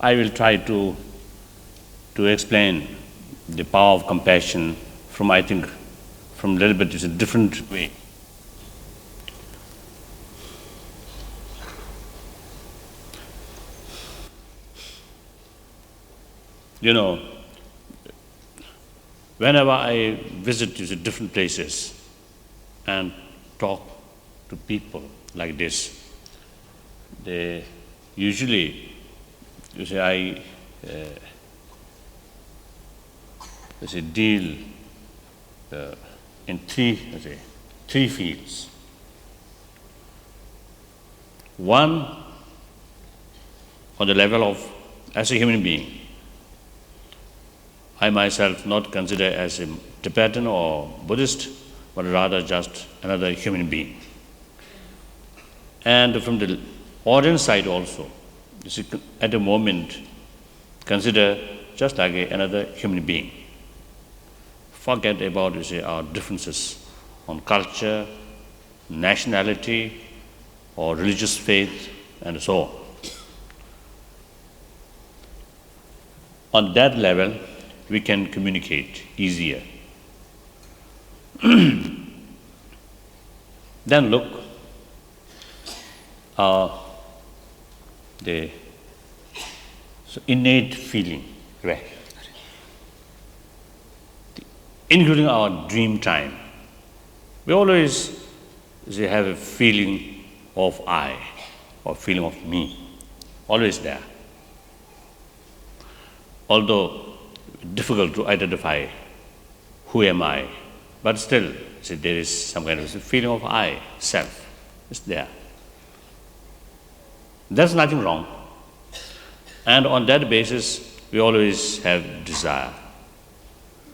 I will try to explain the power of compassion from, I think, from a little bit is a different way. You know, whenever I visit these different places and talk to people like this, they usually, you say, I say, deal in three fields. One, on the level of, as a human being, I myself not consider as a Tibetan or Buddhist, but rather just another human being. And from the audience side also, you see, at the moment, consider just like another human being. Forget about, you see, our differences on culture, nationality, or religious faith, and so on. On that level, we can communicate easier. Then look, the innate feeling, right? Including our dream time. We always have a feeling of I, or feeling of me, always there. Although difficult to identify who am I, but still, see, there is some kind of feeling of I, self, it's there. There's nothing wrong. And on that basis, we always have desire,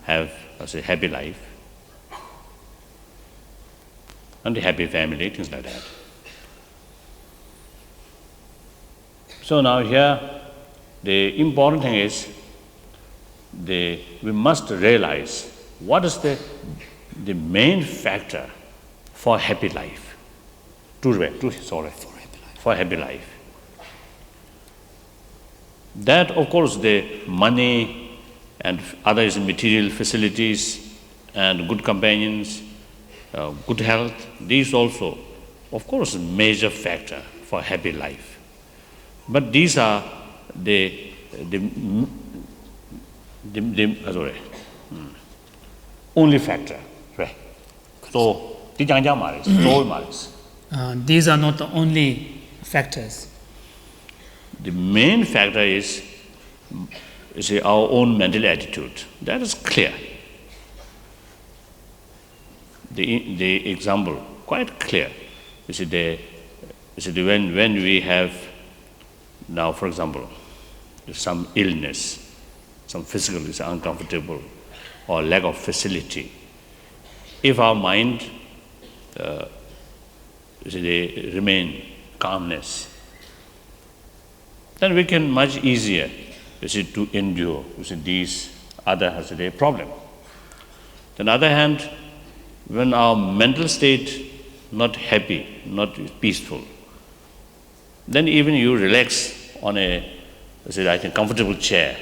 have a happy life, and a happy family, things like that. So now here, the important thing is, we must realize what is the main factor for happy life. For happy life. That, of course, the money and other material facilities and good companions, good health, these also, of course, a major factor for happy life. But these are the only factor, right? So, these are not the only factors. The main factor is, you see, our own mental attitude. That is clear. The example, quite clear. You see, when we have now, for example, some illness, some physical is uncomfortable, or lack of facility. If our mind, they remain calmness, then we can much easier, to endure, these other problem. On the other hand, when our mental state not happy, not peaceful, then even you relax on a, comfortable chair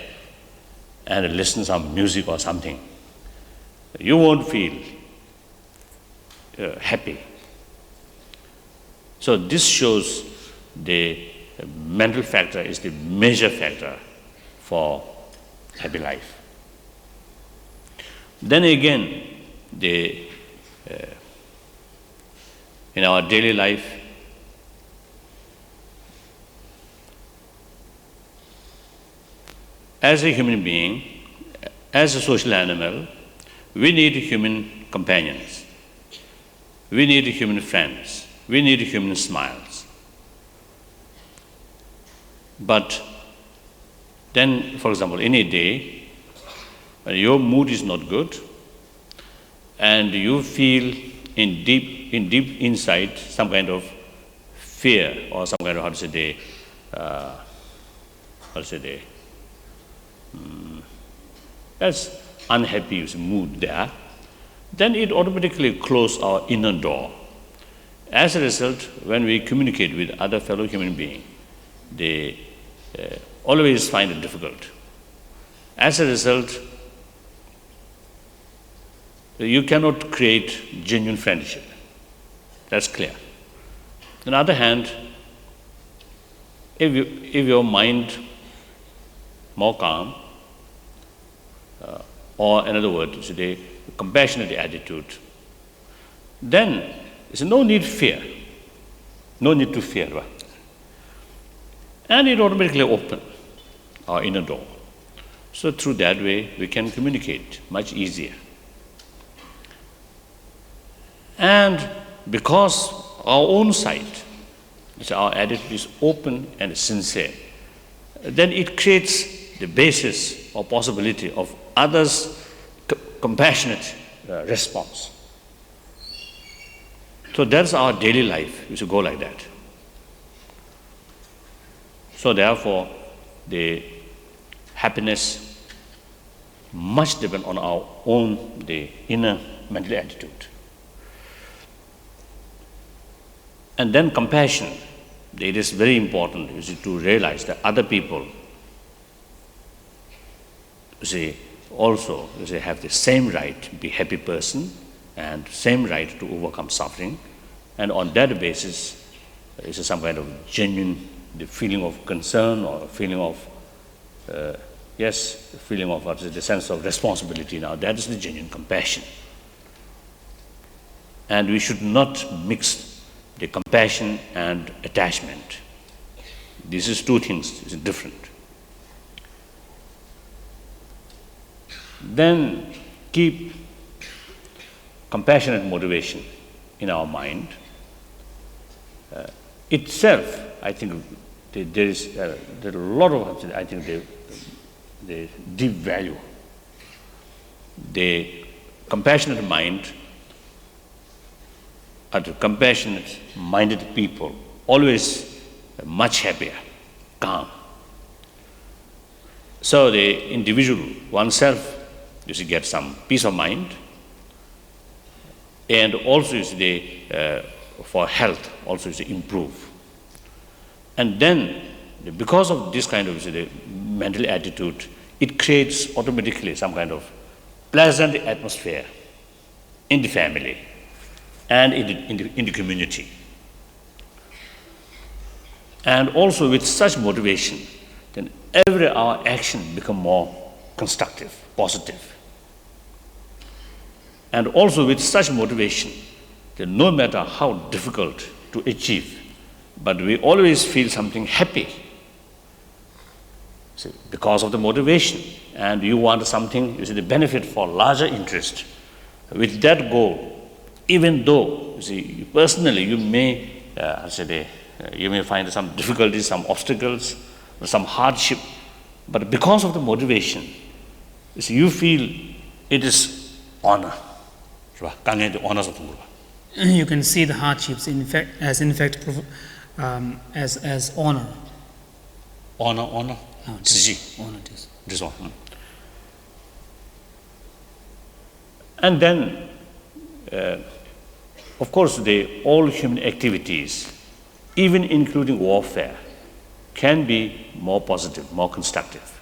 and listen to some music or something, you won't feel happy. So this shows the mental factor is the major factor for happy life. Then again, in our daily life, as a human being, as a social animal, we need human companions. We need human friends. We need human smiles. But then, for example, in a day, when your mood is not good, and you feel in deep inside some kind of fear or some kind of that's unhappy mood there, then it automatically closes our inner door. As a result, when we communicate with other fellow human beings, they always find it difficult. As a result, you cannot create genuine friendship. That's clear. On the other hand, if your mind more calm, or in other words, a compassionate attitude, then there's no need fear, no need to fear, right? And it automatically open our inner door. So through that way, we can communicate much easier. And because our own side, our attitude is open and sincere, then it creates the basis or possibility of others' compassionate response. So that's our daily life. We should go like that. So therefore, the happiness must depend on our own, the inner mental attitude. And then compassion. It is very important to realize that other people also have the same right to be a happy person and same right to overcome suffering. And on that basis, is some kind of genuine the feeling of concern or feeling of, the sense of responsibility. Now that is the genuine compassion. And we should not mix the compassion and attachment. This is two things, it's different. Then keep compassionate motivation in our mind. Itself, I think there are a lot of, I think they deep value. The compassionate mind, or the compassionate minded people, always much happier, calm. So the individual, oneself, get some peace of mind, and also for health, also improve. And then, because of this kind of mental attitude, it creates automatically some kind of pleasant atmosphere in the family and in the community. And also with such motivation, then every our action become more constructive, positive. And also with such motivation, then no matter how difficult to achieve, but we always feel something happy because of the motivation, and you want something, the benefit for larger interest. With that goal, even though, personally you may, you may find some difficulties, some obstacles, some hardship, but because of the motivation, you feel it is honor. You can see the hardships as honor. Honor. Honor. This one. And then, of course, all human activities, even including warfare, can be more positive, more constructive.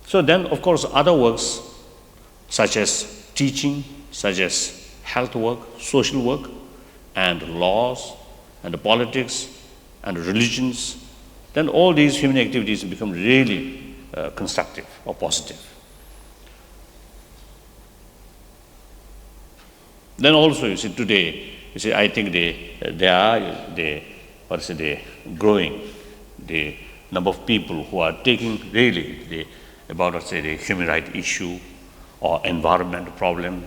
So then, of course, other works such as teaching, such as health work, social work, and laws, and politics, and religions, then all these human activities become really constructive or positive. Then also, today, I think they are growing the number of people who are taking really about the human rights issue or environment problem.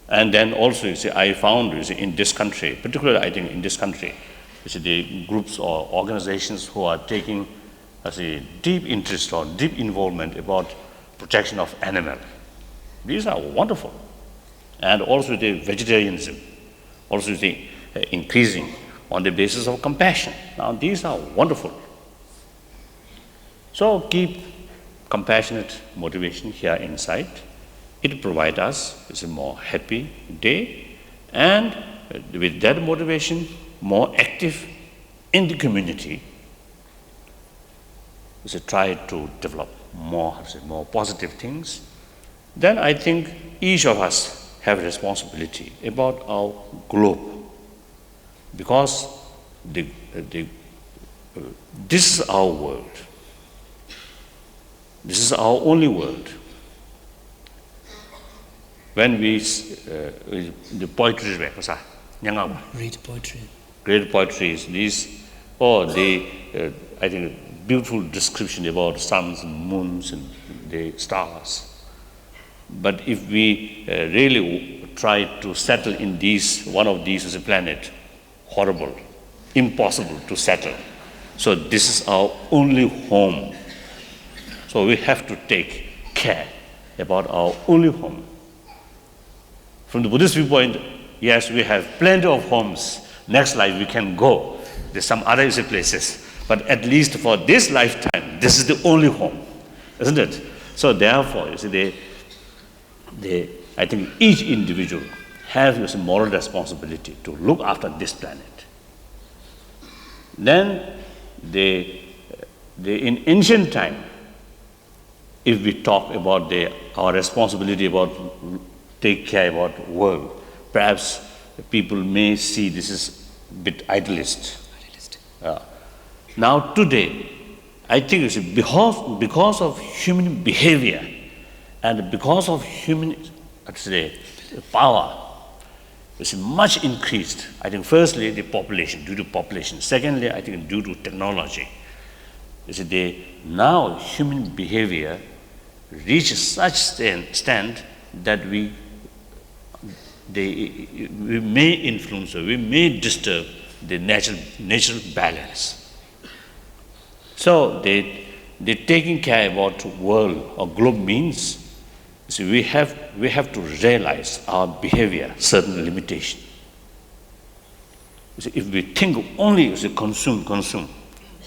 And then also, I found in this country, particularly I think in this country, the groups or organizations who are taking deep interest or deep involvement about protection of animal. These are wonderful. And also the vegetarianism, also the increasing on the basis of compassion. Now these are wonderful. So keep compassionate motivation here inside. It provides us with a more happy day, and with that motivation, more active in the community, try to develop more positive things, then I think each of us have a responsibility about our globe, because this is our world. This is our only world. When we the poetry, Read poetry. great poetry is these, I think, beautiful description about suns and moons and the stars. But if we really try to settle in one of these as a planet, horrible, impossible to settle. So this is our only home. So we have to take care about our only home. From the Buddhist viewpoint, yes, we have plenty of homes. Next life we can go. There's some other places. But at least for this lifetime, this is the only home, isn't it? So therefore, you see, I think each individual has a moral responsibility to look after this planet. Then, in ancient time, if we talk about our responsibility about take care about world, perhaps people may see this is a bit idealist. Now today, I think it's because of human behavior and because of human power, it's much increased. I think firstly the population, due to population. Secondly, I think due to technology. Now human behavior reaches such stand that we may influence or we may disturb the natural balance. So they taking care about world or globe means we have to realize our behavior, certain limitation. If we think only as consume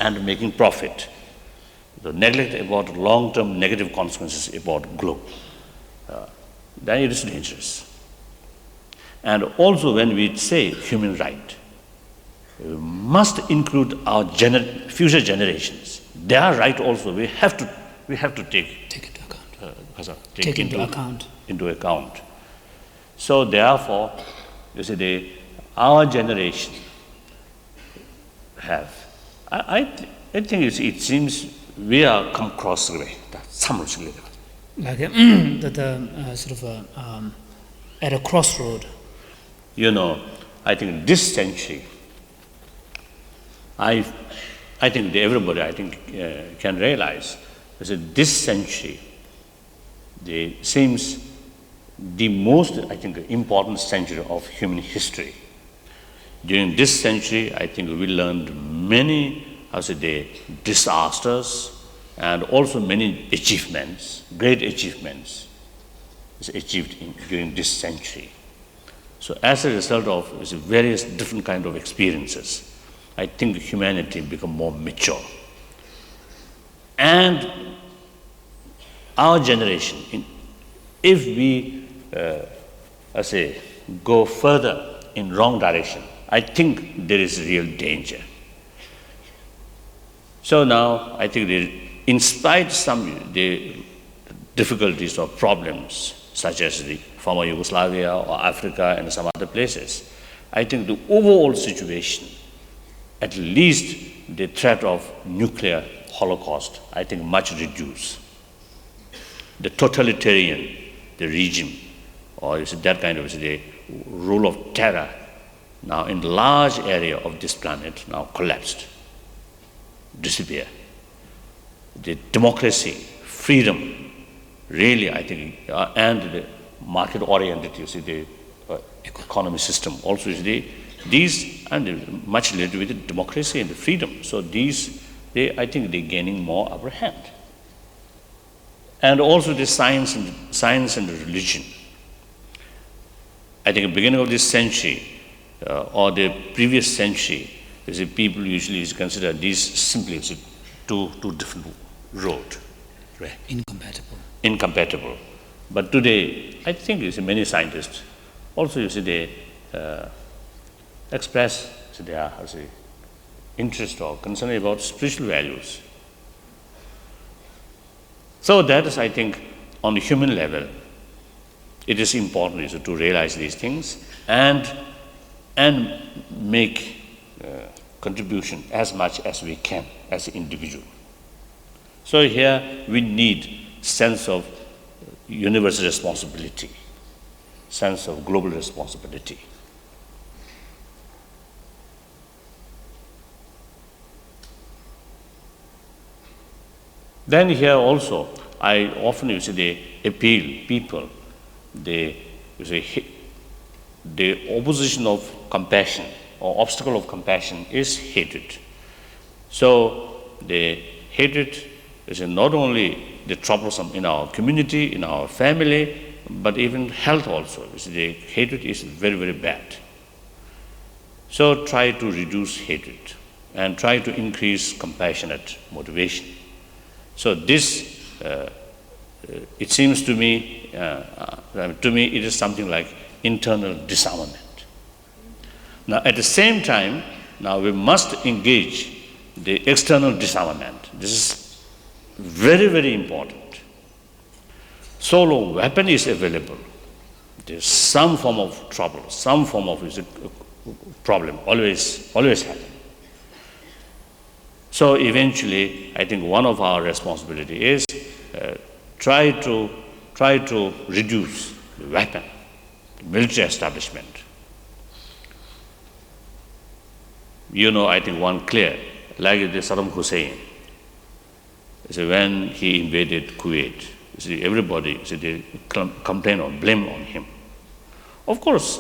and making profit, the neglect about long-term negative consequences about globe, then it is dangerous. And also when we say human right, we must include our future generations. Their right also we have to take into account. So therefore, our generation have. I think it seems we are come across the way. Like at a crossroad. I think this century, I think everybody can realize that this century seems the most important century of human history. During this century, I think we learned many disasters and also many achievements, great achievements achieved during this century. So as a result of various different kind of experiences, I think humanity become more mature. And our generation, if we go further in wrong direction, I think there is real danger. So now I think in spite of the difficulties or problems such as the former Yugoslavia or Africa and some other places, I think the overall situation, at least the threat of nuclear holocaust, I think much reduced. The totalitarian, the regime, or that kind of the rule of terror, now in the large area of this planet now collapsed, disappear. The democracy, freedom, really I think, and the market-oriented, the economy system also these and much related with the democracy and the freedom. So I think they're gaining more upper hand. And also the science and religion. I think at the beginning of this century or the previous century, people usually consider these simply as two different roads. Right? Incompatible. But today, I think many scientists also they express so they are interest or concern about spiritual values. So that is, I think, on the human level, it is important to realize these things and make contribution as much as we can as an individual. So here we need sense of universal responsibility, sense of global responsibility. Then here also, I often they appeal people, the opposition of compassion or obstacle of compassion is hatred. So the hatred is not only the troublesome in our community, in our family, but even health also. The hatred is very, very bad. So try to reduce hatred and try to increase compassionate motivation. So this, it seems to me it is something like internal disarmament. Now at the same time, now we must engage the external disarmament. This is very, very important. Solo weapon is available. There's some form of trouble, some form of problem, always happen. So eventually, I think one of our responsibility is try to reduce the weapon, the military establishment. I think one clear, like the Saddam Hussein. When he invaded Kuwait, everybody they complain or blame on him. Of course,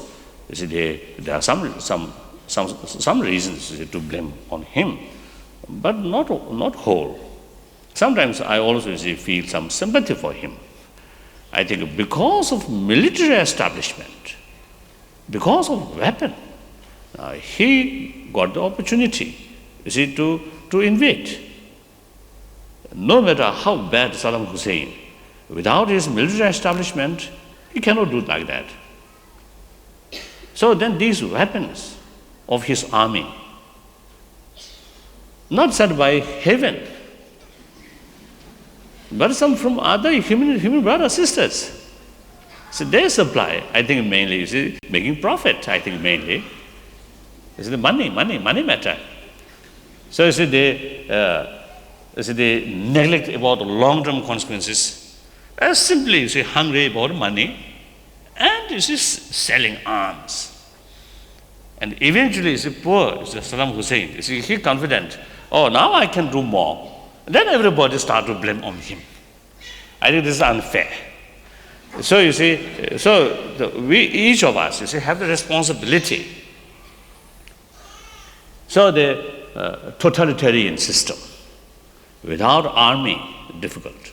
there are some reasons to blame on him, but not whole. Sometimes I also feel some sympathy for him. I think because of military establishment, because of weapon, he got the opportunity to invade. No matter how bad Saddam Hussein, without his military establishment, he cannot do like that. So then these weapons of his army, not sent by heaven, but some from other human brothers, sisters. So they supply, I think mainly, making profit, I think mainly. The money matter. So they neglect about long-term consequences, simply hungry about money, and selling arms. And eventually, poor Saddam Hussein, he confident, now I can do more. Then everybody start to blame on him. I think this is unfair. So we each of us have the responsibility. So the totalitarian system, without army, difficult.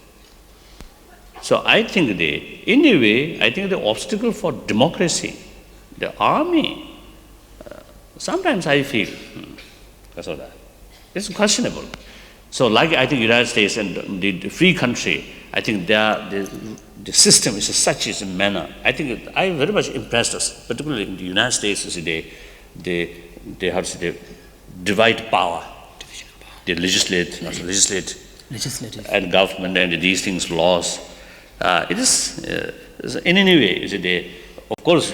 So I think in a way, I think the obstacle for democracy, the army, sometimes I feel, it's questionable. So like I think United States and the free country, I think the system is such a manner. I think I very much impressed us, particularly in the United States, they have to divide power. The legislative and government and these things, laws. It is in any way. Of course,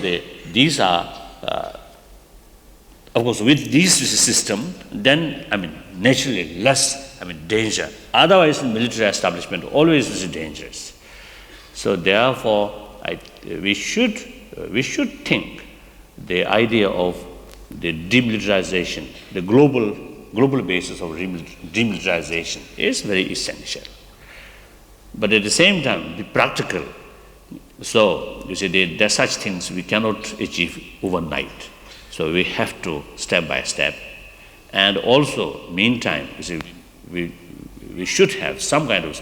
these are. Of course, with this system, then naturally less danger. Otherwise, the military establishment always is dangerous. So therefore, we should think the idea of the demilitarization, the global basis of demilitarization is very essential. But at the same time, the practical. So there are such things we cannot achieve overnight. So we have to step by step, and also meantime, we should have some kind of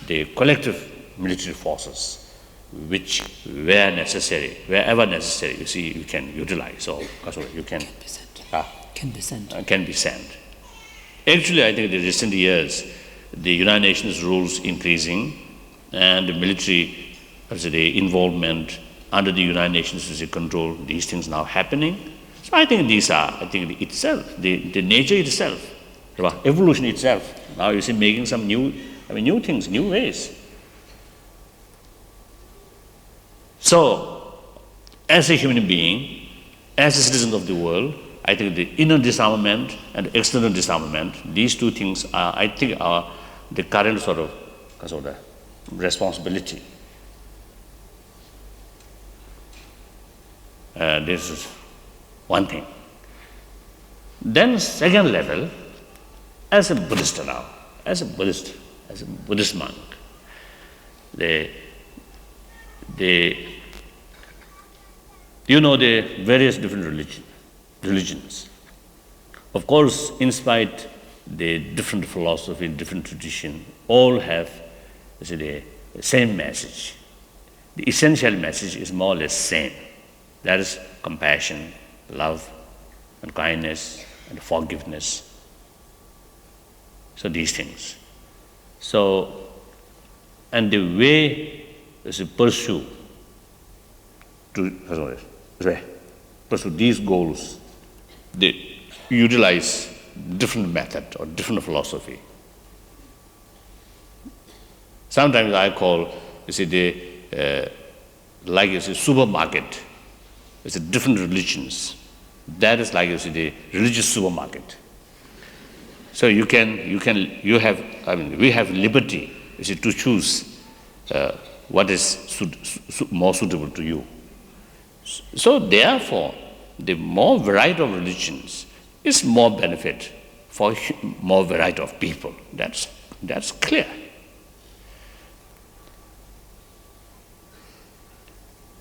the collective military forces, which wherever necessary, you can utilize or you can be sent. Actually, I think in the recent years, the United Nations rules increasing, and the military involvement under the United Nations control. These things now happening. So I think these are, I think itself, the nature itself, evolution itself. Now you see making some new things, new ways. So, as a human being, as a citizen of the world, I think the inner disarmament and external disarmament, these two things are, I think, are the current sort of responsibility. This is one thing. Then second level, as a Buddhist now, as a Buddhist monk, the various different religions. Of course, in spite the different philosophy, different tradition, all have the same message. The essential message is more or less same. That is compassion, love, and kindness, and forgiveness. So these things. So, and the way to pursue these goals, they utilize different method or different philosophy. Sometimes I call, like supermarket. It's different religions. That is like the religious supermarket. So we have liberty to choose what is more suitable to you. So therefore, the more variety of religions is more benefit for more variety of people. That's clear.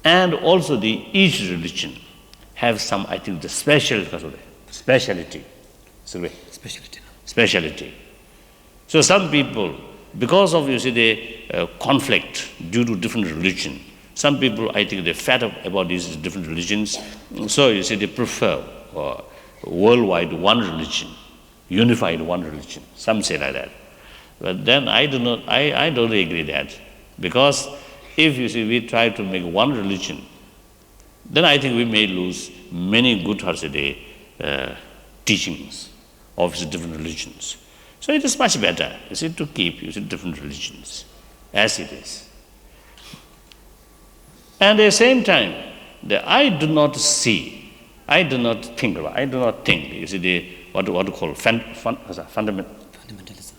And also each religion have some, I think, the speciality. Speciality. So some people, because of the conflict due to different religion, some people, I think, they're fed up about these different religions. So they prefer worldwide one religion, unified one religion. Some say like that. But then I don't agree that, because if we try to make one religion, then I think we may lose many good teachings of different religions. So it is much better, to keep different religions as it is. And at the same time, I do not think, what to call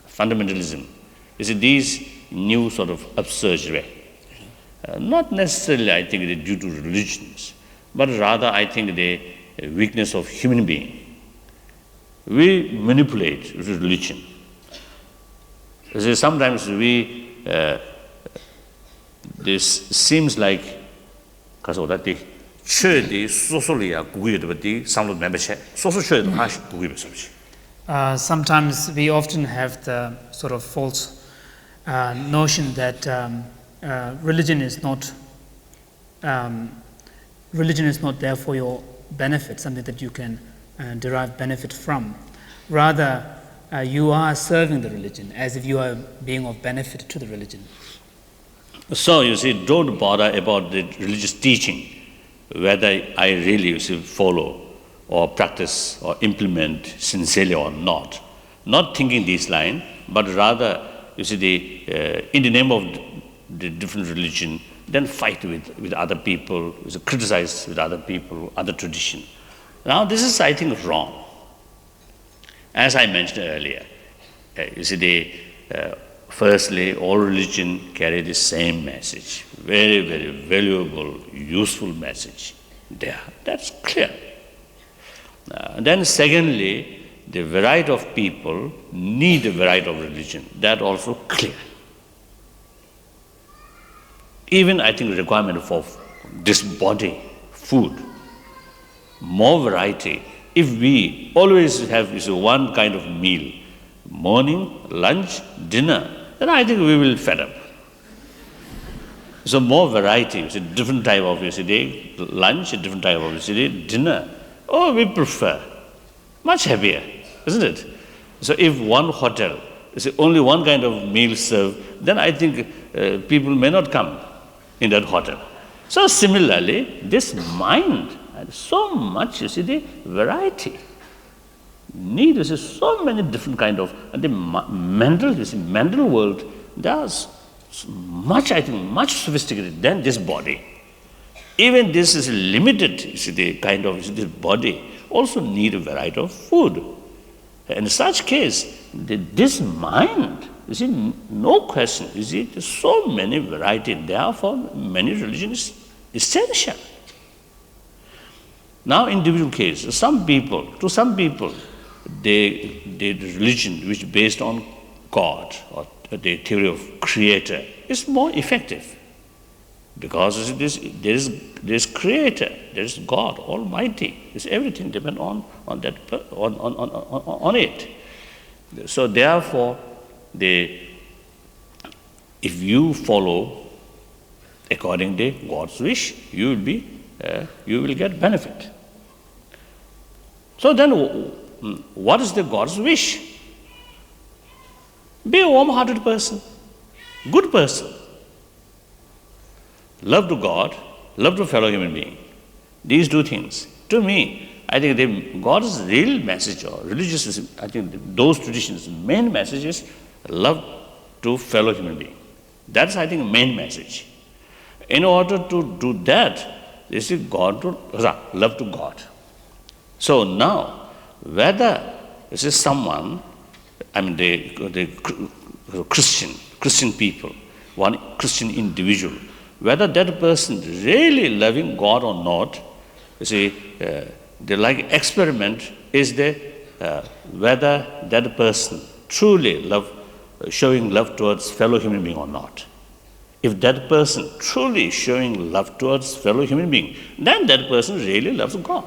fundamentalism. These new sort of absurd not necessarily, I think, due to religions, but rather, I think, the weakness of human being. We manipulate religion. Sometimes this seems like Sometimes we often have the sort of false notion that religion is not there for your benefit, something that you can derive benefit from. Rather, you are serving the religion as if you are being of benefit to the religion. So don't bother about the religious teaching, whether I really follow or practice or implement sincerely or not. Not thinking this line, but rather, in the name of the different religion, then fight with other people, criticize with other people, other tradition. Now this is, I think, wrong. As I mentioned earlier, firstly, all religion carry the same message, very, very valuable, useful message there. That's clear. Then secondly, the variety of people need a variety of religion. That also clear. Even, I think, requirement for this body, food, more variety. If we always have one kind of meal, morning, lunch, dinner, then I think we will fed up. So more variety, different type of lunch, different type of dinner. Oh, we prefer. Much happier, isn't it? So if one hotel is only one kind of meal served, then I think people may not come in that hotel. So similarly, this mind, and so much, you see, the variety. Need, you see, so many different kind of, and the mental, you see, mental world, there's much, I think, much sophisticated than this body. Even this is limited, you see, the kind of, you see, this body also need a variety of food. In such case, this mind, you see, no question, you see, there's so many variety, therefore many religions essential. Now, individual case, to some people, the religion which is based on God or the theory of creator is more effective. Because there is creator, there is God Almighty. It's everything depends on it. So therefore, if you follow according to God's wish, you will get benefit. So then, what is the God's wish? Be a warm-hearted person, good person. Love to God, love to fellow human being. These two things. To me, I think God's real message or religious, I think those traditions, main message is love to fellow human being. That's, I think, main message. In order to do that, this is love to God. So now, whether this is someone, I mean the Christian people, one Christian individual, whether that person really loving God or not, you see, the like experiment is whether that person truly showing love towards fellow human being or not. If that person truly showing love towards fellow human being, then that person really loves God.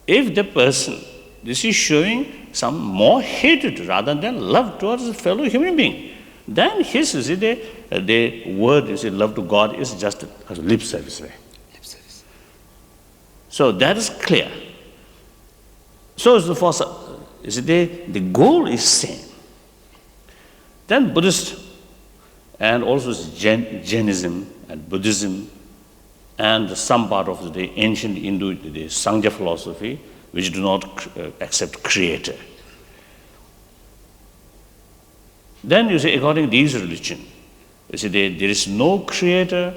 If the person, this is showing some more hatred rather than love towards a fellow human being, then his, you see, the word, you see, love to God is just a lip service way. Lip service. So that is clear. So you see, the goal is same. Then Buddhist and also Jainism and Buddhism and some part of the ancient Hindu, the Sangha philosophy, which do not accept creator. Then you see, according to these religion, you see, there is no creator,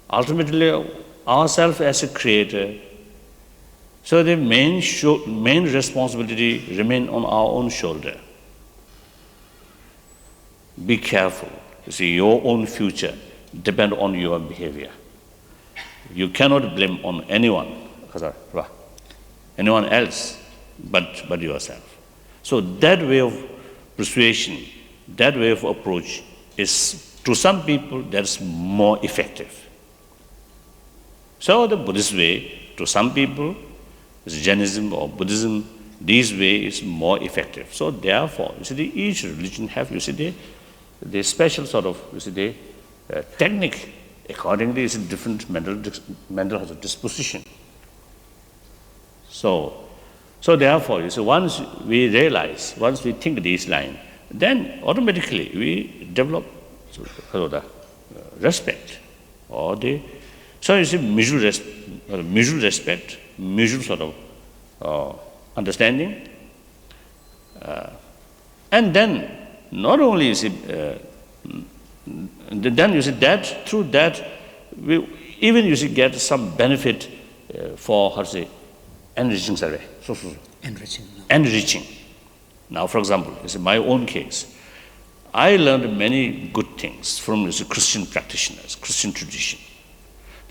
ultimately ourselves as a creator. So the main responsibility remain on our own shoulder. Be careful. You see, your own future depends on your behavior. You cannot blame on anyone else but yourself. So that way of persuasion, that way of approach is, to some people, that's more effective. So the Buddhist way, to some people, is Jainism or Buddhism, this way is more effective. So therefore, you see, each religion have, you see, the special sort of, you see, the technique accordingly is a different mental disposition. So therefore, you see, once we think this line, then automatically we develop the respect or so you see, mutual respect, mutual sort of understanding, and then not only you see, then you see that through that we even you see get some benefit for how to say enriching survey. Enriching. Now, for example, you see, my own case, I learned many good things from Christian practitioners, Christian tradition.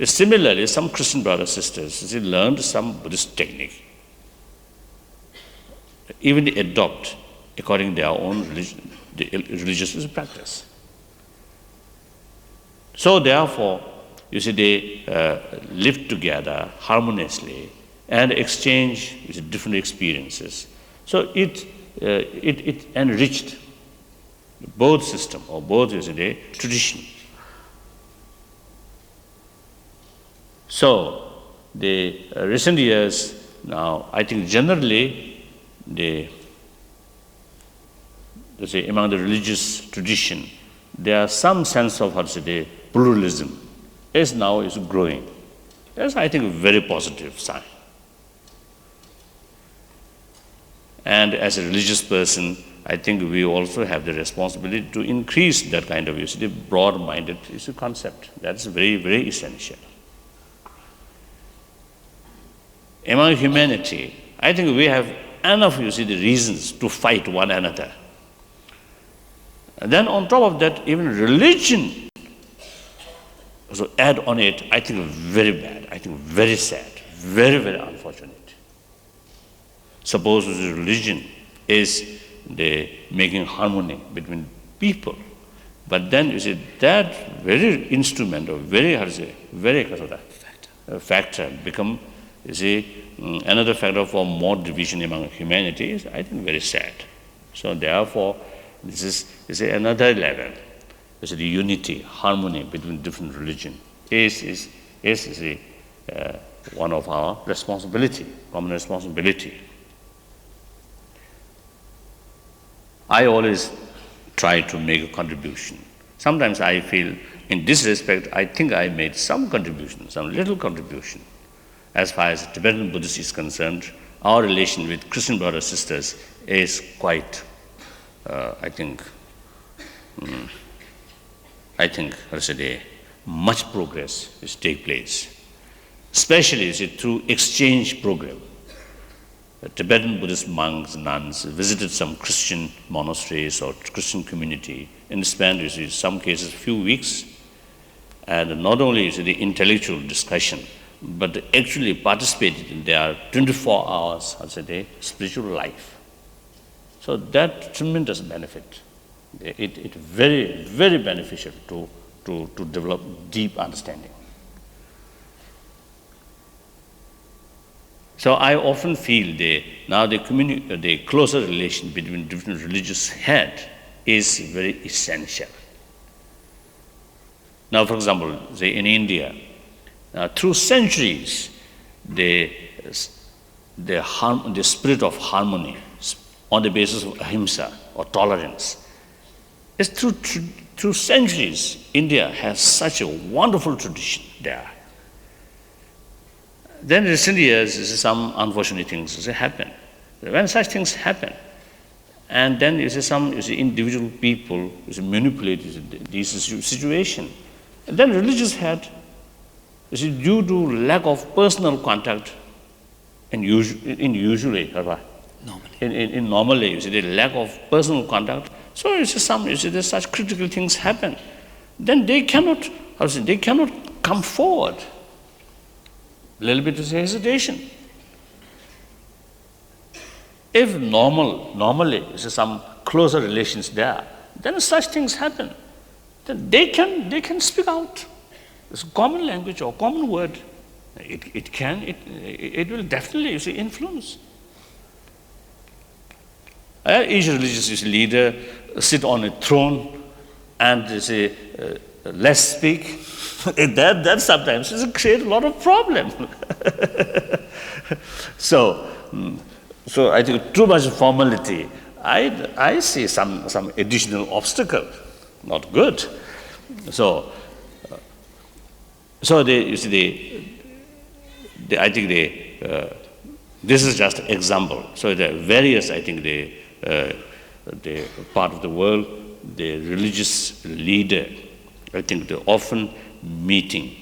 Similarly, some Christian brothers and sisters learned some Buddhist technique. Even they adopt according to their own religion, the religious practice. So therefore, you see, they live together harmoniously and exchange different experiences. So it enriched both system or both, you see, tradition. So the recent years now, I think generally among the religious tradition, there is some sense of how to say pluralism is growing. That's, I think, a very positive sign. And as a religious person, I think we also have the responsibility to increase that kind of broad-minded concept. That's very, very essential. Among humanity, I think we have enough, the reasons to fight one another. And then on top of that, even religion, so add on it, I think very bad, I think very sad, very, very unfortunate. Suppose religion is the making harmony between people, but then that very instrument or very factor become another factor for more division among humanity is, I think, very sad. So therefore, this is another level. The unity, harmony between different religions is one of our responsibility, common responsibility. I always try to make a contribution. Sometimes I feel, in this respect, I think I made some contribution, some little contribution. As far as Tibetan Buddhist is concerned, our relation with Christian brothers and sisters is quite, I think, much progress is take place, especially through exchange program. The Tibetan Buddhist monks, nuns visited some Christian monasteries or Christian community and spent, some cases, few weeks, and not only the intellectual discussion, but actually participated in their 24 hours of the spiritual life. So that tremendous benefit. It very, very beneficial to develop deep understanding. So I often feel the closer relation between different religious heads is very essential. Now, for example, say in India, through centuries, the spirit of harmony on the basis of ahimsa or tolerance is through centuries. India has such a wonderful tradition there. Then in recent years, some unfortunate things happen. When such things happen, and then some individual people manipulate this situation, and then religious head, due to lack of personal contact, normally, the lack of personal contact, so there's such critical things happen. Then they cannot come forward. A little bit of hesitation. If normally some closer relations there, then such things happen. Then they can speak out. It's a common language or common word. It will definitely influence. Each religious leader sit on a throne and let's speak. that sometimes create a lot of problem. So I think too much formality. I see some additional obstacle, not good. So I think this is just an example. So the various, I think the part of the world, the religious leader, I think they often meeting.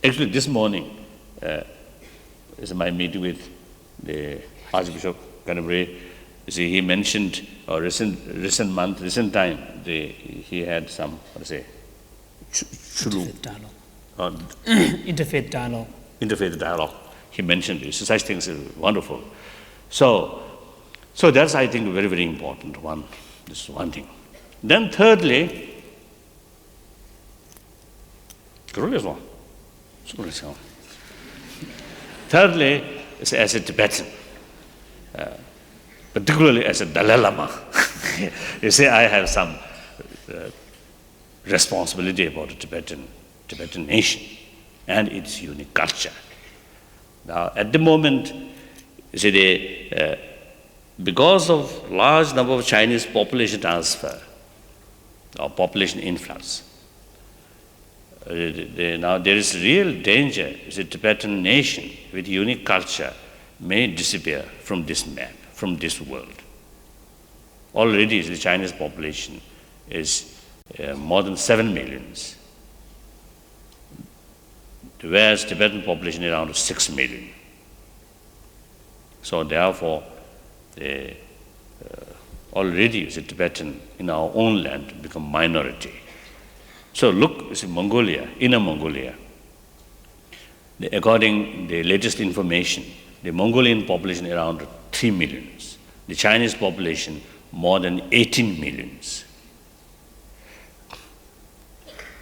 Actually, this morning is my meeting with the Archbishop Canterbury. He mentioned recent time he had some interfaith dialogue. Interfaith dialogue. He mentioned this. Such things are wonderful. So that's, I think, very, very important one. This is one thing. Then thirdly, as a Tibetan, particularly as a Dalai Lama, I have some responsibility about the Tibetan nation and its unique culture. Now, at the moment, because of large number of Chinese population transfer or population influx, now there is real danger. The Tibetan nation with unique culture may disappear from this map, from this world. Already the Chinese population is more than 7 millions, whereas Tibetan population is around 6 million. So therefore, already the Tibetan in our own land become minority. So look, you see, Mongolia, Inner Mongolia. According to the latest information, the Mongolian population is around 3 millions. The Chinese population more than 18 millions.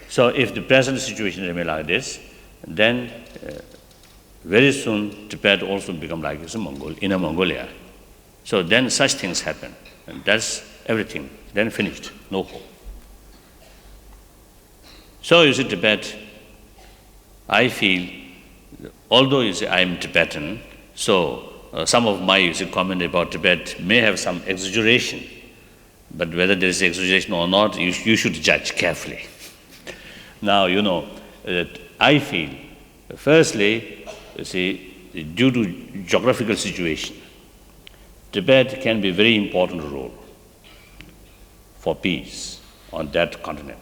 So if the present situation remains like this, then very soon Tibet also become like this Inner Mongolia. So then such things happen, and that's everything. Then finished, no hope. So you see, Tibet, I feel, although you see I am Tibetan, so some of my comment about Tibet may have some exaggeration, but whether there is exaggeration or not, you should judge carefully. Now, you know, that I feel, firstly, you see, due to geographical situation, Tibet can be a very important role for peace on that continent.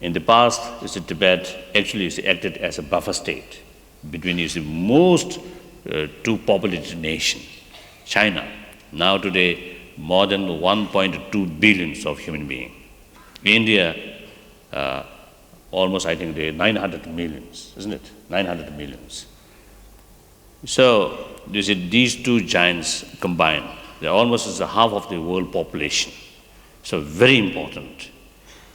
In the past, you see, Tibet actually acted as a buffer state between the most two populated nation, China. Now today, more than 1.2 billion of human beings. India, almost I think they 900 millions, isn't it? 900 millions. So you see, these two giants combined, they're almost as half of the world population. So very important.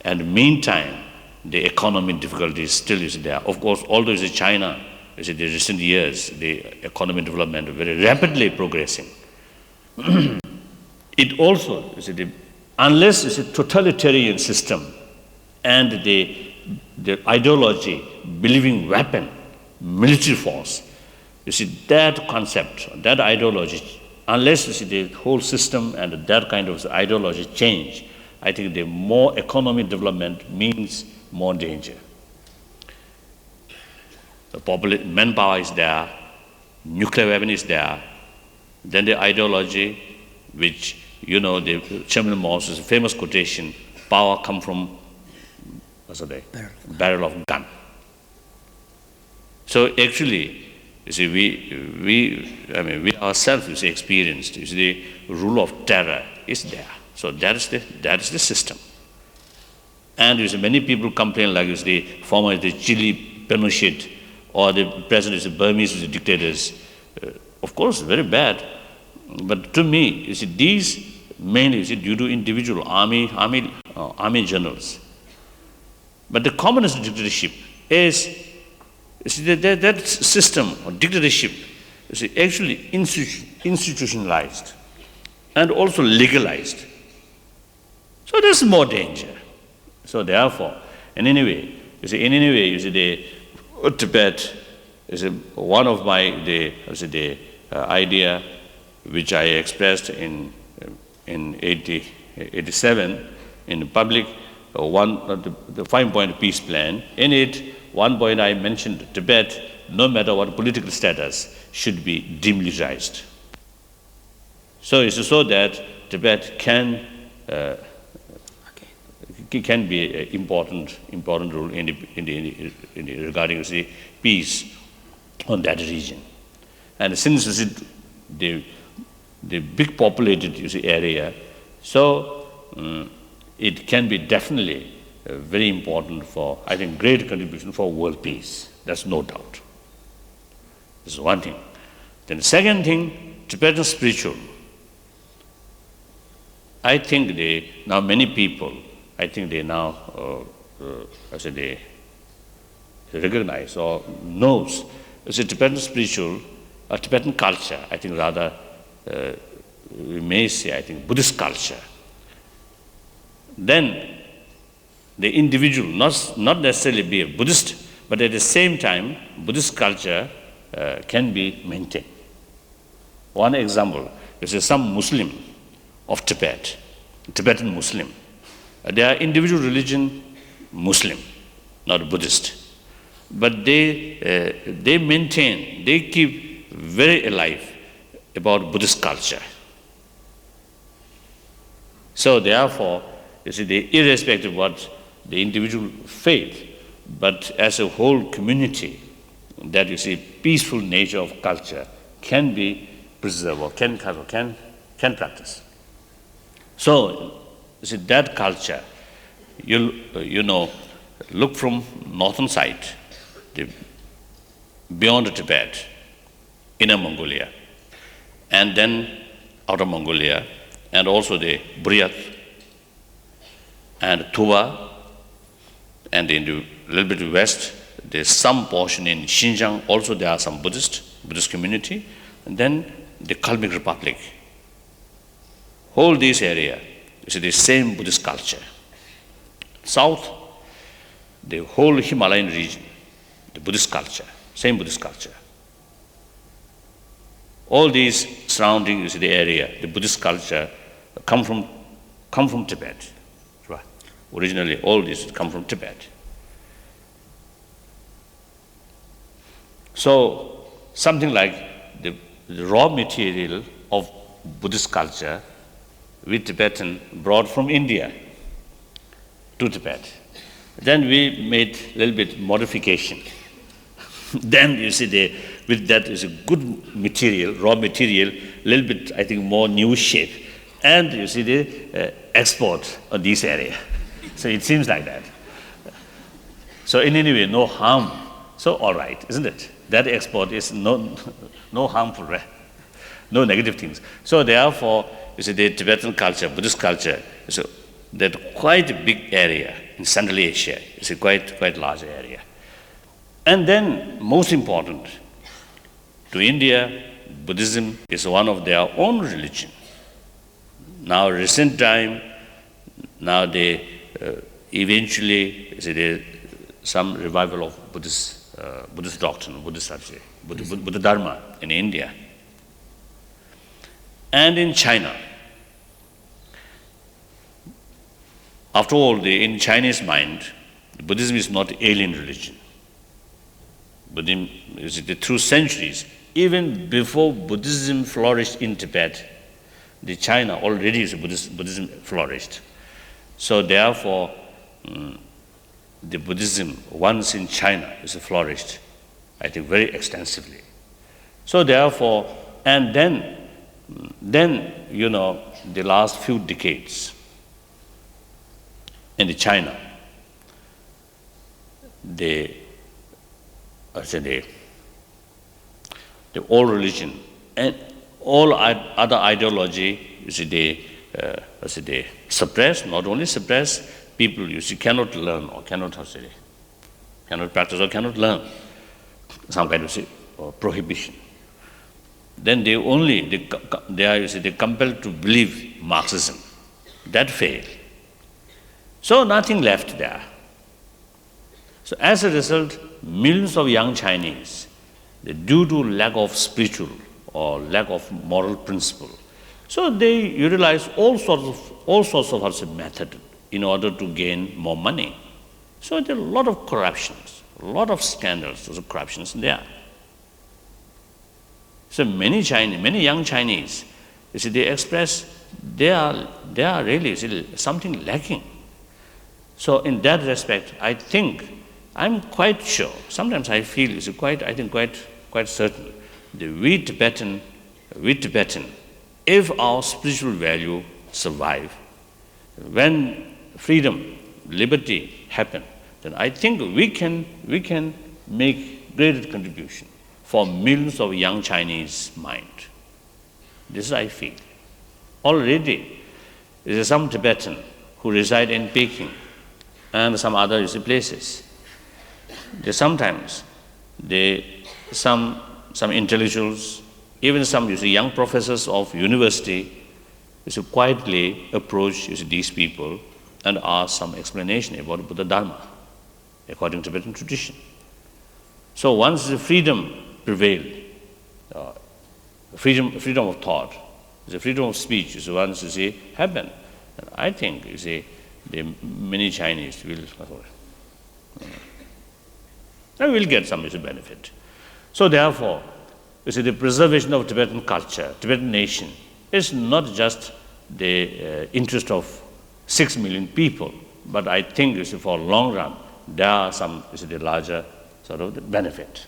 And meantime, the economic difficulties still is there. Of course, although it's China, you see, the recent years, the economic development is very rapidly progressing. It also, you see, unless it's a totalitarian system and the ideology, believing weapon, military force, you see, that concept, that ideology, unless you see the whole system and that kind of ideology change, I think the more economic development means more danger. The manpower is there, nuclear weapon is there, then the ideology, which, you know, the Chairman Mao's is a famous quotation, power comes from, barrel of gun. So actually, you see, we ourselves, you see, experienced, you see, the rule of terror is there. So that is the system. And you see, many people complain like, you see, the former the Chile Pinochet or the present is the Burmese dictators. Of course, very bad. But to me, you see, these mainly, you see, due to individual army generals. But the communist dictatorship is, you see, that system or dictatorship is actually institutionalized and also legalized. So there's more danger. So therefore, in any way, you see, the Tibet is one of my idea which I expressed in 87 in the public, the 5-point peace plan. In it, one point I mentioned, Tibet, no matter what political status, should be demilitarized. So it's so that Tibet can be an important role in regarding the peace on that region. And since the big populated area, so it can be definitely very important for, I think, great contribution for world peace. That's no doubt. This is one thing. Then the second thing, Tibetan spiritual. I think now many people, I think they now, they recognize or knows, Tibetan spiritual, Tibetan culture, I think rather, we may say, I think, Buddhist culture. Then the individual, not necessarily be a Buddhist, but at the same time, Buddhist culture can be maintained. One example is some Muslim of Tibet, Tibetan Muslim. They are individual religion Muslim, not Buddhist. But they maintain, they keep very alive about Buddhist culture. So therefore, you see, irrespective of what the individual faith, but as a whole community, that you see, peaceful nature of culture can be preserved or can practice. So, you see, that culture, you know, look from northern side, beyond Tibet, Inner Mongolia, and then Outer Mongolia, and also the Buryat and Tuva, and in the little bit west, there's some portion in Xinjiang, also there are some Buddhist community, and then the Kalmyk Republic. Whole this area, you see the same Buddhist culture. South, the whole Himalayan region, the Buddhist culture, same Buddhist culture. All these surrounding, you see the area, the Buddhist culture come from Tibet. Right? Originally, all this come from Tibet. So, something like the raw material of Buddhist culture, we Tibetan brought from India to Tibet. Then we made a little bit modification. Then you see with that is a good material, raw material, a little bit, I think, more new shape. And you see the export of this area. So it seems like that. So in any way, no harm. So all right, isn't it? That export is no harmful, right? No negative things. So therefore, you see the Tibetan culture, Buddhist culture, so that quite a big area in Central Asia. It's a quite large area. And then, most important, to India, Buddhism is one of their own religion. Now, recent time, now they eventually, some revival of Buddhist doctrine, Buddhist subject, Buddha Dharma in India. And in China. After all, in Chinese mind, Buddhism is not alien religion. Buddhism is through centuries, even before Buddhism flourished in Tibet, the China already is Buddhism flourished. So therefore, the Buddhism once in China is flourished, I think, very extensively. So therefore, and then you know, the last few decades in China, the old religion and all other ideology, you see, they suppress, not only suppress, people, you see, cannot learn or cannot practice or cannot learn some kind of prohibition. Then they are, you see, they compelled to believe Marxism. That failed. So nothing left there. So as a result, millions of young Chinese, due to lack of spiritual or lack of moral principle, so they utilize all sorts of method in order to gain more money. So there are a lot of corruptions, a lot of scandals, of corruptions there. So many young Chinese, you see, they express they are really something lacking. So in that respect, I think I'm quite sure. Sometimes I feel quite certain that we Tibetan, if our spiritual value survive, when freedom, liberty happen, then I think we can make greater contribution for millions of young Chinese mind. This I feel. Already, there is some Tibetan who reside in Peking and some other places. Sometimes some intellectuals, even some young professors of university, quietly approach these people and ask some explanation about Buddha Dharma according to Tibetan tradition. So once the freedom prevailed, freedom of thought, the freedom of speech is once happen, and I think the many Chinese will and we'll get some benefit. So therefore, the preservation of Tibetan culture, Tibetan nation, is not just the interest of 6 million people, but I think for long run, there are some the larger sort of the benefit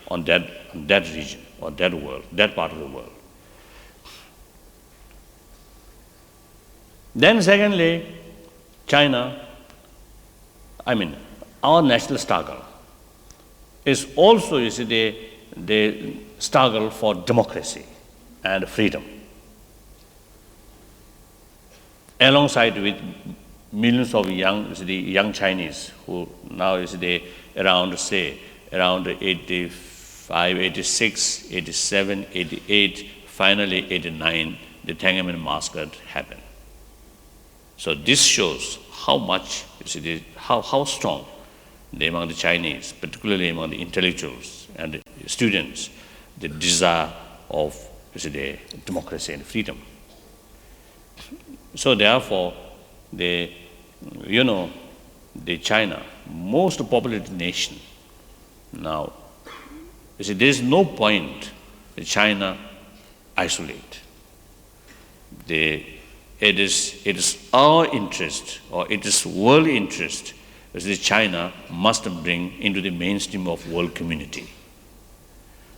on that region or that world, that part of the world. Then secondly, China, our national struggle is also the struggle for democracy and freedom. Alongside with millions of young Chinese who now around 85, 86, 87, 88, finally 89, the Tiananmen massacre happened. So this shows how much, how strong among the Chinese, particularly among the intellectuals and the students, the desire of democracy and freedom. So therefore, the China, most populated nation now, there is no point China isolate. It is our interest, or it is world interest, that China must bring into the mainstream of world community.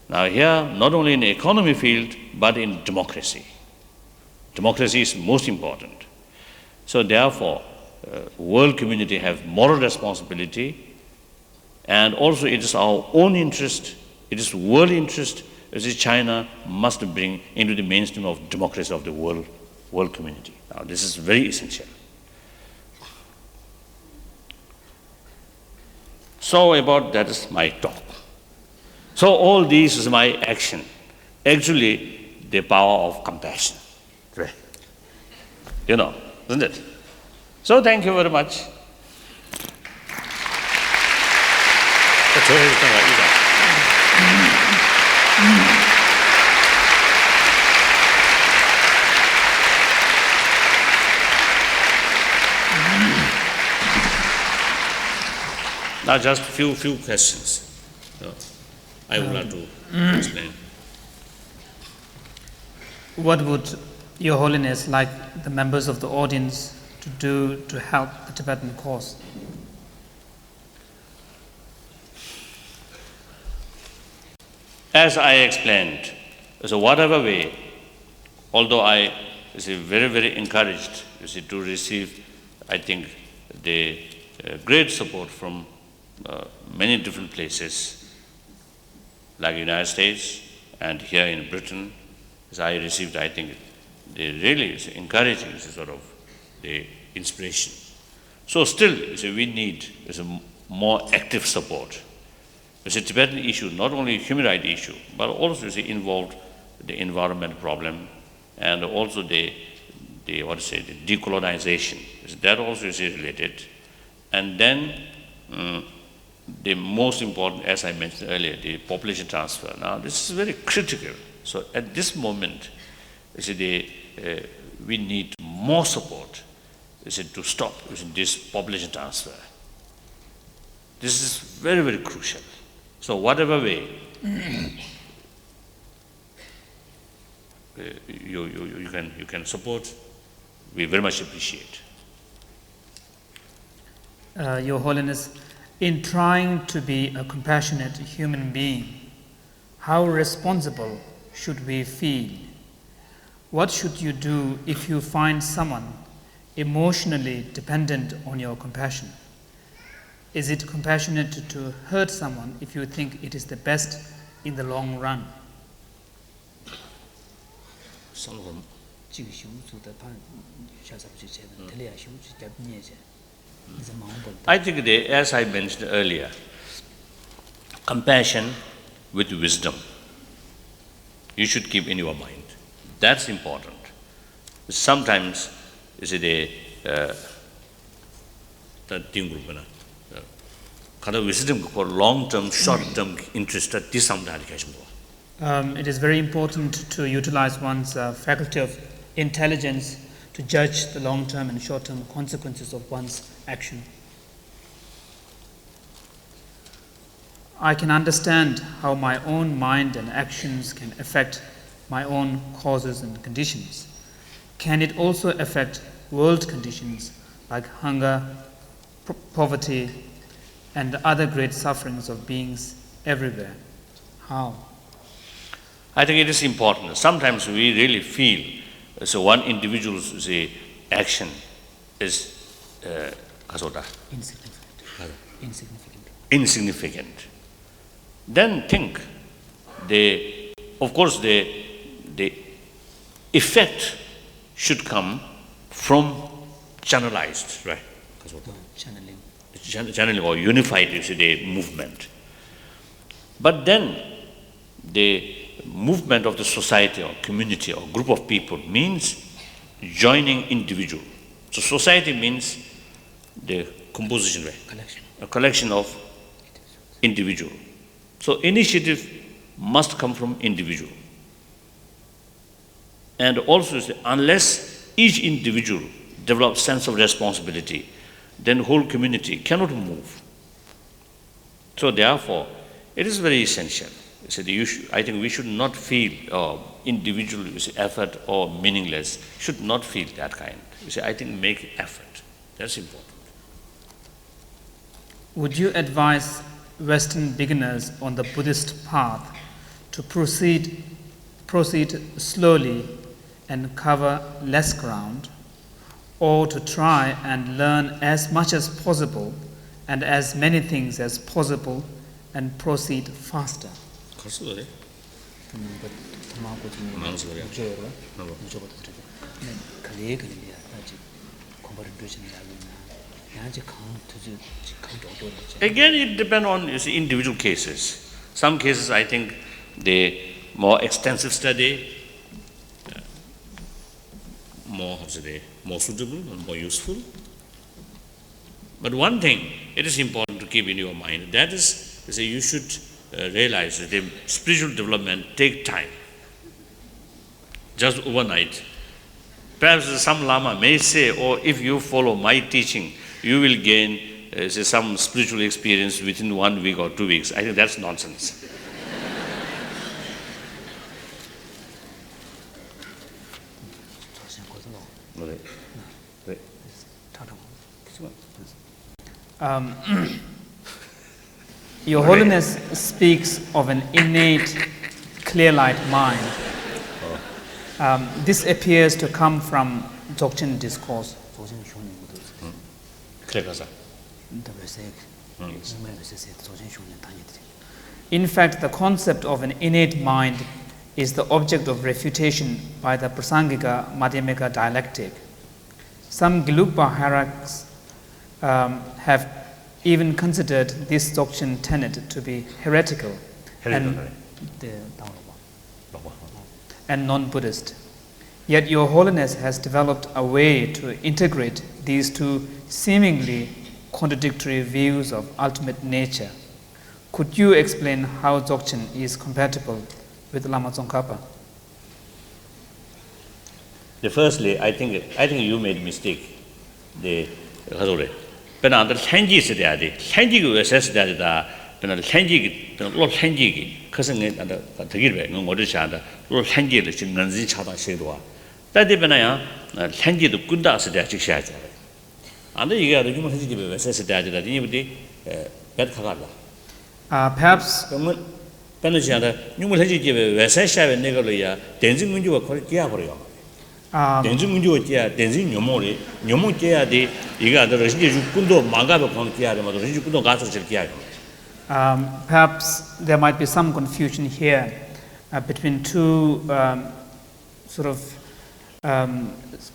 Now here, not only in the economy field, but in democracy. Democracy is most important. So therefore, world community have moral responsibility, and also it is our own interest, it is world interest, that China must bring into the mainstream of democracy of the world community. Now this is very essential. So about that is my talk. So all this is my action. Actually, the power of compassion. Right. Isn't it? So thank you very much. Now just few questions. I would like to explain. What would Your Holiness like the members of the audience to do to help the Tibetan cause? As I explained, so whatever way, although I very, very encouraged to receive, I think, the great support from many different places, like United States and here in Britain, as I received, I think, they really encouraging sort of the inspiration. So still, we need more active support. It's a Tibetan issue, not only human rights issue, but also involved the environment problem and also the decolonization. That also is related. And then the most important, as I mentioned earlier, the population transfer. Now this is very critical. So at this moment, we need more support to stop this population transfer. This is very, very crucial. So whatever way you can support, we very much appreciate. Your Holiness, in trying to be a compassionate human being, how responsible should we feel? What should you do if you find someone emotionally dependent on your compassion? Is it compassionate to hurt someone if you think it is the best in the long run? I think, as I mentioned earlier, compassion with wisdom, you should keep in your mind. That's important. Sometimes, the wisdom for long-term, short-term interest. It is very important to utilize one's faculty of intelligence to judge the long-term and short-term consequences of one's action. I can understand how my own mind and actions can affect my own causes and conditions. Can it also affect world conditions like hunger, poverty, and other great sufferings of beings everywhere? How? I think it is important. Sometimes we really feel so one individual's action is insignificant. Then think of course the effect should come from generalized, right? Channeling or unified the movement. But then the movement of the society or community or group of people means joining individual. So society means the composition, right? A collection of individual. So initiative must come from individual. And also, unless each individual develops sense of responsibility, then the whole community cannot move. So therefore, it is very essential. I think we should not feel individual effort or meaningless. Should not feel that kind. I think make effort. That's important. Would you advise Western beginners on the Buddhist path to proceed slowly and cover less ground, or to try and learn as much as possible and as many things as possible and proceed faster? Again, it depends on individual cases. Some cases, I think, the more extensive study, more suitable and more useful. But one thing, it is important to keep in your mind, that is you should realize that the spiritual development takes time. Just overnight. Perhaps some Lama may say, if you follow my teaching, you will gain some spiritual experience within 1 week or 2 weeks. I think that's nonsense. Your Holiness speaks of an innate, clear-light mind. This appears to come from Dzogchen discourse. In fact, the concept of an innate mind is the object of refutation by the Prasangika Madhyamika dialectic. Some Gelugpa hierarchs have even considered this Dzogchen tenet to be heretical and non-Buddhist. Yet Your Holiness has developed a way to integrate these two seemingly contradictory views of ultimate nature. Could you explain how Dzogchen is compatible with Lama Tsongkhapa? Firstly, I think you made a mistake. Penanda Sanji said that Sanji assess that the Sanji, the Lord Sanji, cousin and the Tigre, no more shada, Lord Sanji, the Nanzi Chata Shedua. That the Benaya, Sanji the Kunda said that Chishad. And then you got the human Sanji assess that anybody get Kagala. Perhaps Penashana, you will Sanji Vesesha and Negalia, dancing when you were called Giacorio. Denzin Mundia, Denzin Yomori, Yomukia, the Iga, the Rishikundo, Magaba Konkia, the Rishikundo Gasa Chia. Perhaps there might be some confusion here between two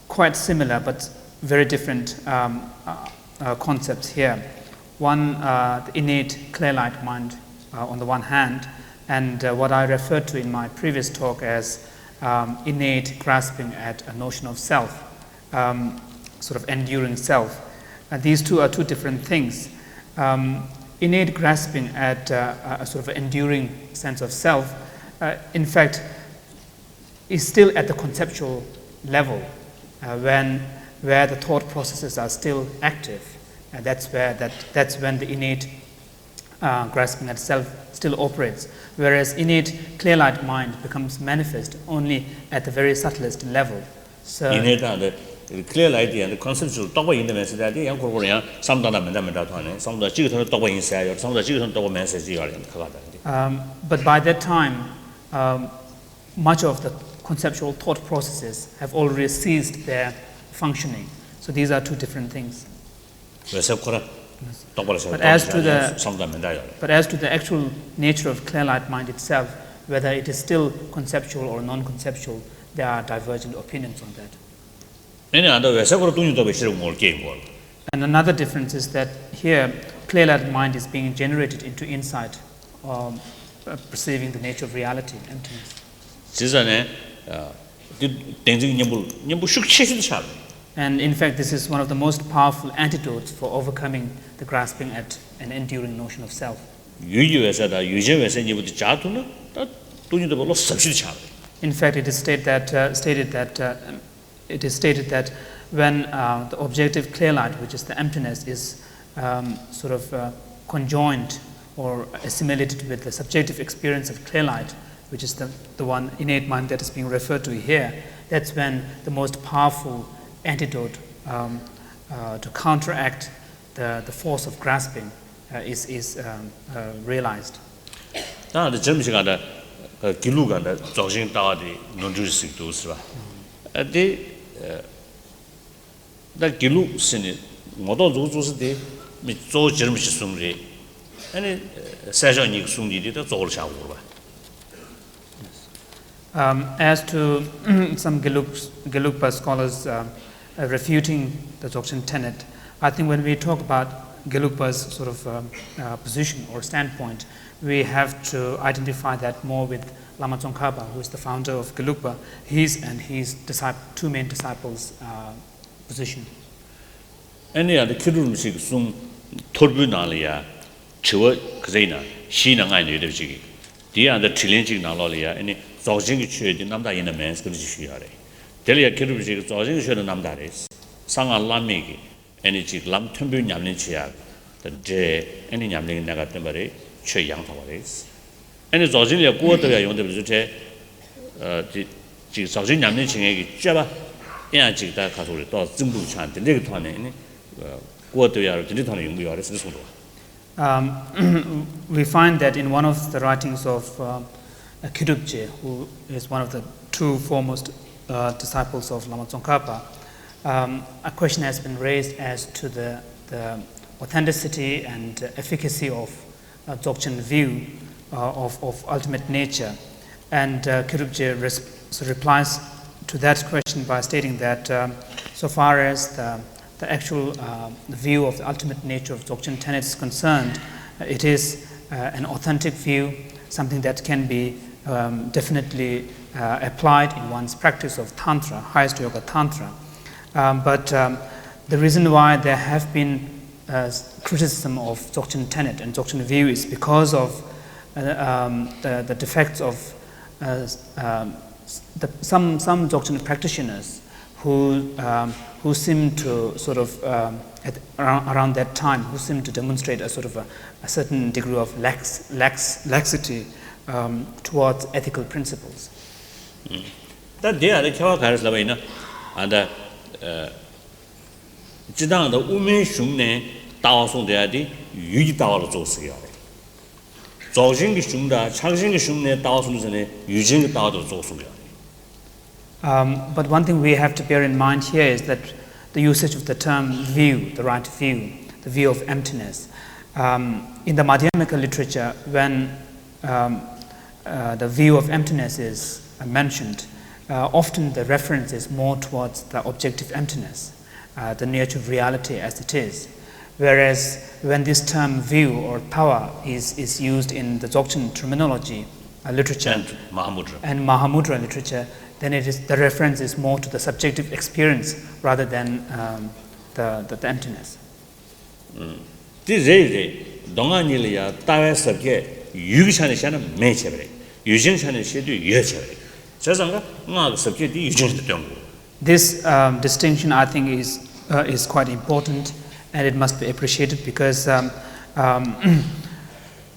quite similar but very different concepts here. One, the innate clear-light mind on the one hand, and what I referred to in my previous talk as innate grasping at a notion of self, enduring self. These two are two different things. Innate grasping at a enduring sense of self, in fact, is still at the conceptual level, where the thought processes are still active, and that's when the innate grasping at self still operates, whereas innate clear light mind becomes manifest only at the very subtlest level. So, 이내다데 clear idea and conceptual 똑바 있는 메시지들이 양 그거는 삼다나 맨다 하네. 삼다 지금 똑바 인사요. 삼다 지금 똑바 메시지가 그거다. but by that time, much of the conceptual thought processes have already ceased their functioning. So these are two different things. But as to the actual nature of clear light mind itself, whether it is still conceptual or non-conceptual, there are divergent opinions on that. And another difference is that here, clear light mind is being generated into insight, perceiving the nature of reality, emptiness. And in fact, this is one of the most powerful antidotes for overcoming the grasping at an enduring notion of self. In fact, it is stated that when the objective clear light, which is the emptiness, is conjoined or assimilated with the subjective experience of clear light, which is the one innate mind that is being referred to here, that's when the most powerful antidote to counteract the force of grasping is realized. As to some Gelugpa scholars refuting the Dzogchen tenet, I think when we talk about Gelugpa's position or standpoint, we have to identify that more with Lama Tsongkhapa, who is the founder of Gelugpa, his two main disciples' position. Any other Kirumsik soon Turbunalia, Chua Kazena, Shina I knew the Jiggy. The other Chilinchik Nalolia, any Zogjing Chud, Namda in a man's Grishiare. Delia Kirumsik, Zogjing Shud Namdaris, Sanga Lamigi, any Chik Lam Tumbu Yamnichia, the J, any Yamling Nagatambari, Che Yang Tavaris. Any Zogilia quarter on the Zute, Zogjing Yamniching Java, Yanchita Katuri, Zimbu Chan, the Ligatone, quarter year, the little young this one. We find that in one of the writings of Kirubje, who is one of the two foremost disciples of Lama Tsongkhapa, a question has been raised as to the authenticity and efficacy of Dzogchen view of ultimate nature. And Kirubje replies to that question by stating that so far as the actual view of the ultimate nature of Dzogchen tenet is concerned, it is an authentic view, something that can be definitely applied in one's practice of Tantra, highest yoga Tantra. But the reason why there have been criticism of Dzogchen tenet and Dzogchen view is because of the defects of some Dzogchen practitioners who seem to around that time, who seem to demonstrate a certain degree of laxity towards ethical principles. That they are the Kawakaras Lavina and Jidang the Ume Shungne Tawasung de Adi, Yu Tawal Zosiari. Zojing Shunda, Changing Shungne Tawasung, Eugene Tawal Zosiari. But one thing we have to bear in mind here is that the usage of the term view, the right view, the view of emptiness. In the Madhyamika literature, when the view of emptiness is mentioned, often the reference is more towards the objective emptiness, the nature of reality as it is. Whereas when this term view or power is used in the Dzogchen terminology literature and Mahamudra literature, then the reference is more to the subjective experience rather than the emptiness. This is Donganilia, Tawa subject, Yugishan Mechebre, Eugene Shedu Chazanga, not subject Eugene. This distinction, I think, is quite important, and it must be appreciated because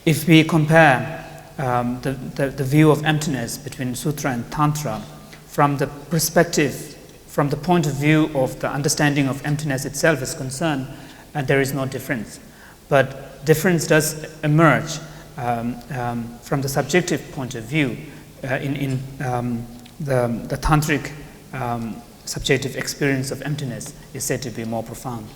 If we compare the view of emptiness between Sutra and Tantra from the perspective, from the point of view of the understanding of emptiness itself is concerned, there is no difference. But difference does emerge from the subjective point of view in the tantric subjective experience of emptiness is said to be more profound.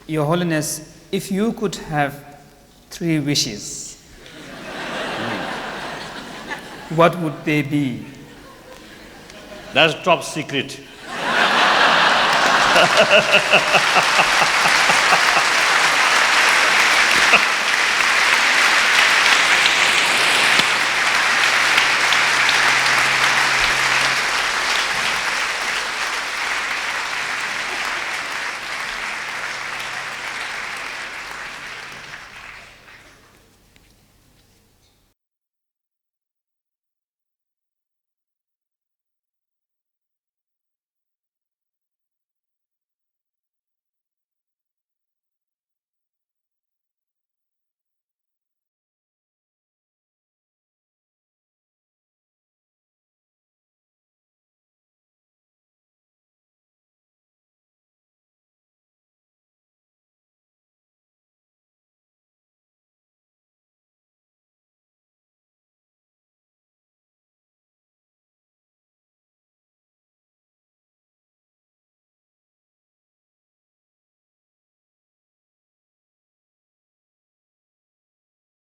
Your Holiness, if you could have 3 wishes, what would they be? That's top secret.